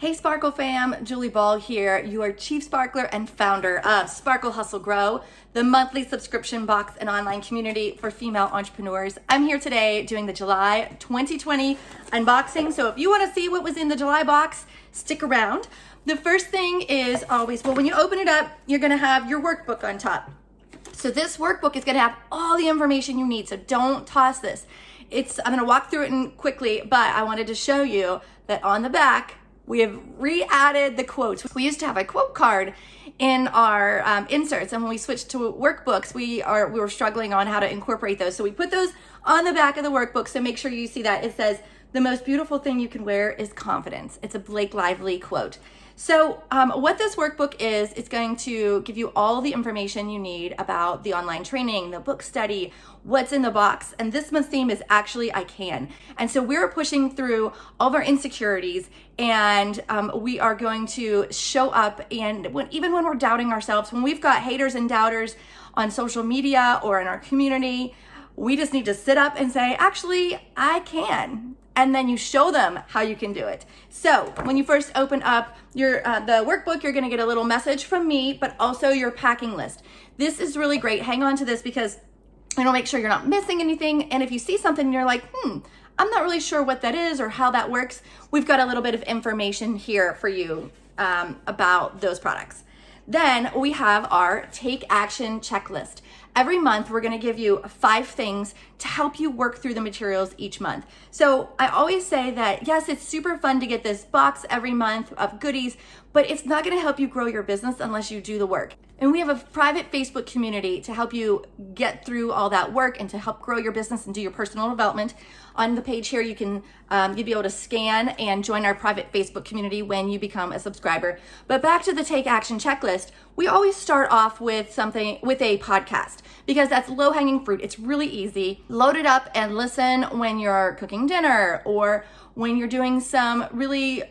Hey Sparkle fam, Julie Ball here, your chief sparkler and founder of Sparkle Hustle Grow, the monthly subscription box and online community for female entrepreneurs. I'm here today doing the July 2020 unboxing. So if you want to see what was in the July box, stick around. The first thing is always, well, when you open it up, you're going to have your workbook on top. So this workbook is going to have all the information you need. So don't toss this. I'm going to walk through it quickly, but I wanted to show you that on the back, we have re-added the quotes. We used to have a quote card in our inserts, and when we switched to workbooks, we were struggling on how to incorporate those. So we put those on the back of the workbook, so make sure you see that. It says, "The most beautiful thing you can wear is confidence." It's a Blake Lively quote. So what this workbook is, it's going to give you all the information you need about the online training, the book study, what's in the box. And this month's theme is actually I can. And so we're pushing through all of our insecurities, and we are going to show up. And even when we're doubting ourselves, when we've got haters and doubters on social media or in our community, we just need to sit up and say, actually, I can. And then you show them how you can do it. So when you first open up the workbook, you're gonna get a little message from me, but also your packing list. This is really great. Hang on to this because it'll make sure you're not missing anything. And if you see something and you're like, I'm not really sure what that is or how that works, we've got a little bit of information here for you about those products. Then we have our Take Action checklist. Every month, we're gonna give you 5 things to help you work through the materials each month. So I always say that, yes, it's super fun to get this box every month of goodies, but it's not gonna help you grow your business unless you do the work. And we have a private Facebook community to help you get through all that work and to help grow your business and do your personal development. On the page here, you'll be able to scan and join our private Facebook community when you become a subscriber. But back to the Take Action checklist, we always start off with a podcast because that's low-hanging fruit. It's really easy. Load it up and listen when you're cooking dinner or when you're doing some really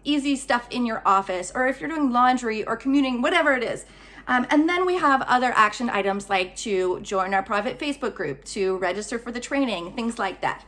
easy stuff in your office, or if you're doing laundry or commuting, whatever it is. And then we have other action items like to join our private Facebook group, to register for the training, things like that.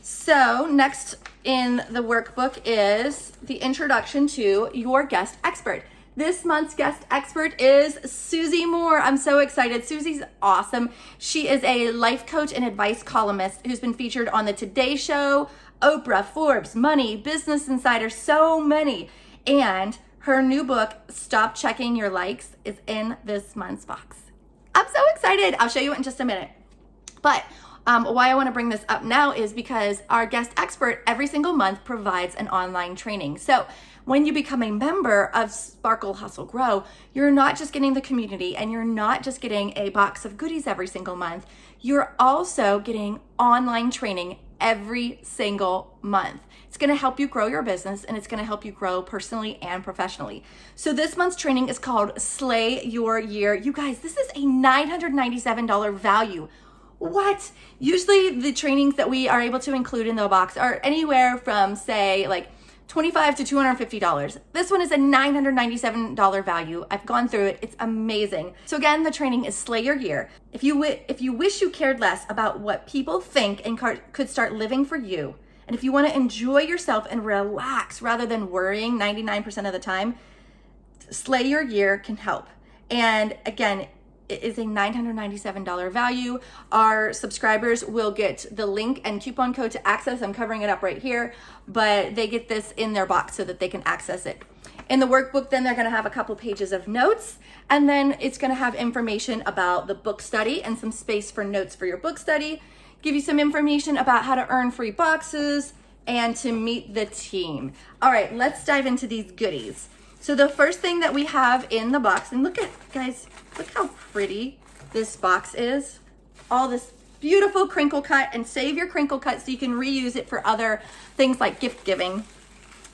So next in the workbook is the introduction to your guest expert. This month's guest expert is Susie Moore. I'm so excited. Susie's awesome. She is a life coach and advice columnist who's been featured on the Today Show, Oprah, Forbes, Money, Business Insider, so many. And her new book, Stop Checking Your Likes, is in this month's box. I'm so excited. I'll show you it in just a minute. But why I want to bring this up now is because our guest expert every single month provides an online training. So when you become a member of Sparkle Hustle Grow, you're not just getting the community and you're not just getting a box of goodies every single month. You're also getting online training every single month. It's going to help you grow your business, and it's going to help you grow personally and professionally. So this month's training is called Slay Your Year. You guys, this is a $997 value. What? Usually the trainings that we are able to include in the box are anywhere from, say, like $25 to $250. This one is a $997 value. I've gone through it. It's amazing. So again, the training is Slay Your Year. If you wish you cared less about what people think and could start living for you, and if you want to enjoy yourself and relax rather than worrying 99% of the time, Slay Your Year can help. And again, it is a $997 value. Our subscribers will get the link and coupon code to access. I'm covering it up right here, but they get this in their box so that they can access it. In the workbook, then they're gonna have a couple pages of notes, and then it's gonna have information about the book study and some space for notes for your book study, give you some information about how to earn free boxes and to meet the team. All right, let's dive into these goodies. So the first thing that we have in the box, and look how pretty this box is. All this beautiful crinkle cut, and save your crinkle cut so you can reuse it for other things like gift giving.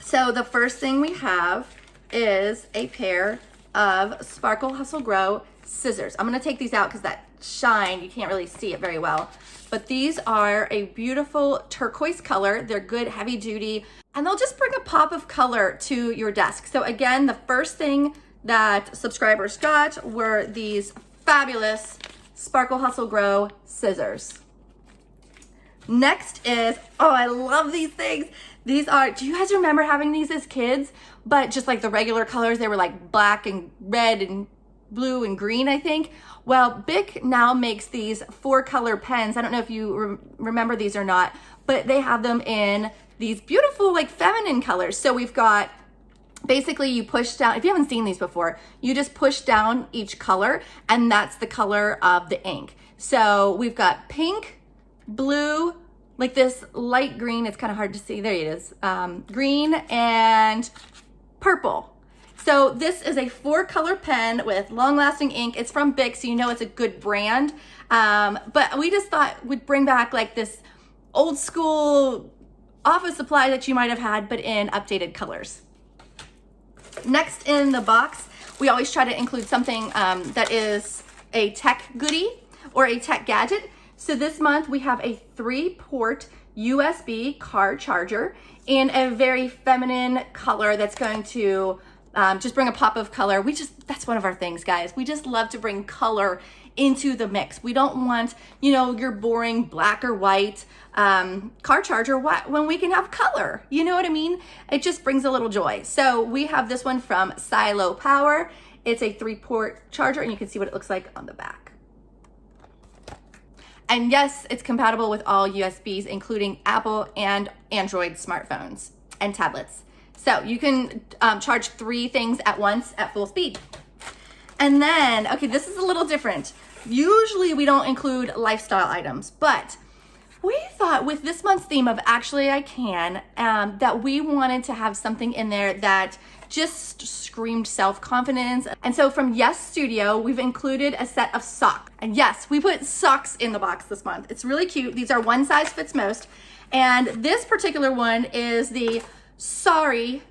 So the first thing we have is a pair of Sparkle Hustle Grow scissors. I'm gonna take these out because that shine, you can't really see it very well. But these are a beautiful turquoise color. They're good, heavy duty, and they'll just bring a pop of color to your desk. So again, the first thing that subscribers got were these fabulous Sparkle Hustle Grow scissors. Next is, oh, I love these things. These are, do you guys remember having these as kids? But just like the regular colors, they were like black and red and blue and green, I think. Well, Bic now makes these 4-color pens. I don't know if you remember these or not, but they have them in these beautiful like feminine colors. So we've got, basically you push down, if you haven't seen these before, you just push down each color and that's the color of the ink. So we've got pink, blue, like this light green, it's kind of hard to see, there it is, green and purple. So this is a 4-color pen with long-lasting ink. It's from Bic, so you know it's a good brand. But we just thought we'd bring back like this old school office supply that you might have had, but in updated colors. Next in the box, we always try to include something that is a tech goodie or a tech gadget. So this month we have a 3-port USB car charger in a very feminine color that's going to just bring a pop of color. That's one of our things, guys. We just love to bring color into the mix. We don't want, your boring black or white car charger when we can have color. You know what I mean? It just brings a little joy. So we have this one from Silo Power. It's a 3-port charger and you can see what it looks like on the back. And yes, it's compatible with all USBs, including Apple and Android smartphones and tablets. So you can charge 3 things at once at full speed. And then, okay, this is a little different. Usually we don't include lifestyle items, but we thought with this month's theme of Actually I Can, that we wanted to have something in there that just screamed self-confidence. And so from Yes Studio, we've included a set of socks. And yes, we put socks in the box this month. It's really cute. These are one size fits most. And this particular one is the Sorry,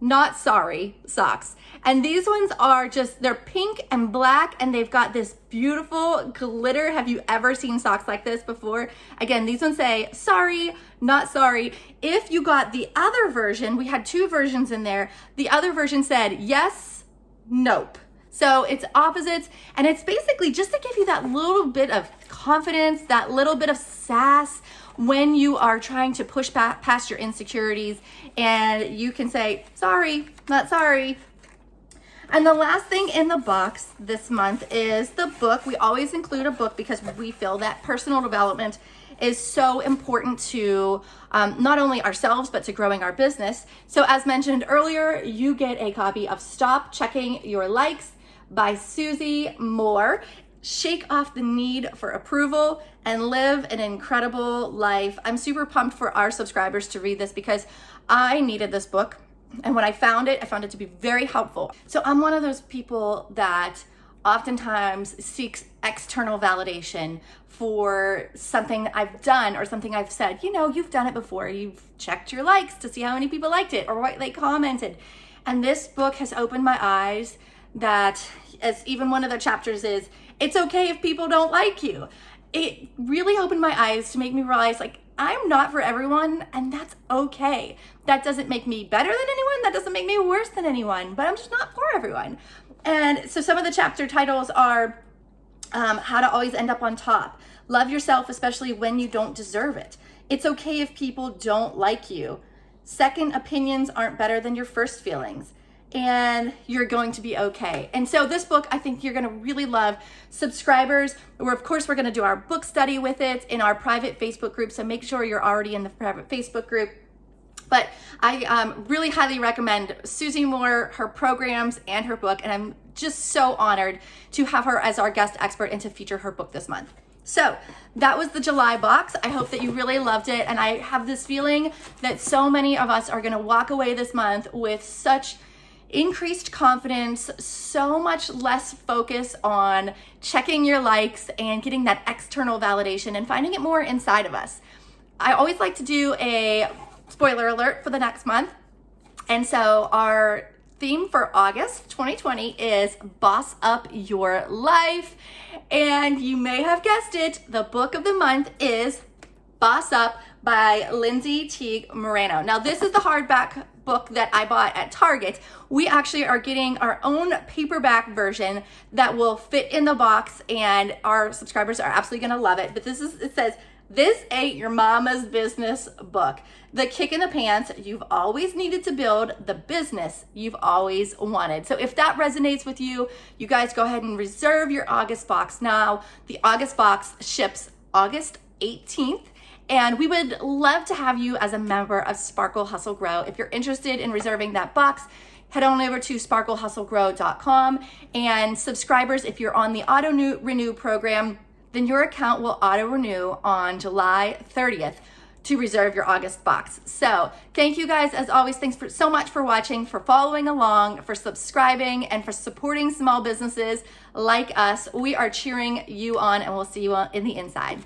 Not Sorry socks. And these ones are they're pink and black and they've got this beautiful glitter. Have you ever seen socks like this before? Again, these ones say, sorry, not sorry. If you got the other version, we had 2 versions in there. The other version said, yes, nope. So it's opposites, and it's basically just to give you that little bit of confidence, that little bit of sass when you are trying to push past your insecurities, and you can say, sorry, not sorry. And the last thing in the box this month is the book. We always include a book because we feel that personal development is so important to not only ourselves, but to growing our business. So as mentioned earlier, you get a copy of Stop Checking Your Likes by Susie Moore. Shake off the need for approval and live an incredible life. I'm super pumped for our subscribers to read this because I needed this book. And when I found it to be very helpful. So I'm one of those people that oftentimes seeks external validation for something I've done or something I've said. You've done it before. You've checked your likes to see how many people liked it or what they commented. And this book has opened my eyes that, as even one of the chapters is, it's okay if people don't like you. It really opened my eyes to make me realize, I'm not for everyone, and that's okay. That doesn't make me better than anyone. That doesn't make me worse than anyone, but I'm just not for everyone. And so some of the chapter titles are how to always end up on top. Love yourself, especially when you don't deserve it. It's okay if people don't like you. Second opinions aren't better than your first feelings. And you're going to be okay. And so this book, I think you're gonna really love. Subscribers, we're gonna do our book study with it in our private Facebook group, so make sure you're already in the private Facebook group. But I really highly recommend Susie Moore, her programs, and her book, and I'm just so honored to have her as our guest expert and to feature her book this month. So that was the July box. I hope that you really loved it, and I have this feeling that so many of us are gonna walk away this month with such increased confidence, so much less focus on checking your likes and getting that external validation and finding it more inside of us. I always like to do a spoiler alert for the next month. And so our theme for August 2020 is Boss Up Your Life. And you may have guessed it, the book of the month is Boss Up by Lindsay Teague Moreno. Now this is the hardback book that I bought at Target. We actually are getting our own paperback version that will fit in the box, and our subscribers are absolutely gonna love it. But it says, This ain't your mama's business book. The kick in the pants you've always needed to build the business you've always wanted. So if that resonates with you, you guys go ahead and reserve your August box now. The August box ships August 18th. And we would love to have you as a member of Sparkle Hustle Grow. If you're interested in reserving that box, head on over to sparklehustlegrow.com. And subscribers, if you're on the auto renew program, then your account will auto renew on July 30th to reserve your August box. So thank you guys, as always. Thanks so much for watching, for following along, for subscribing, and for supporting small businesses like us. We are cheering you on, and we'll see you in the inside.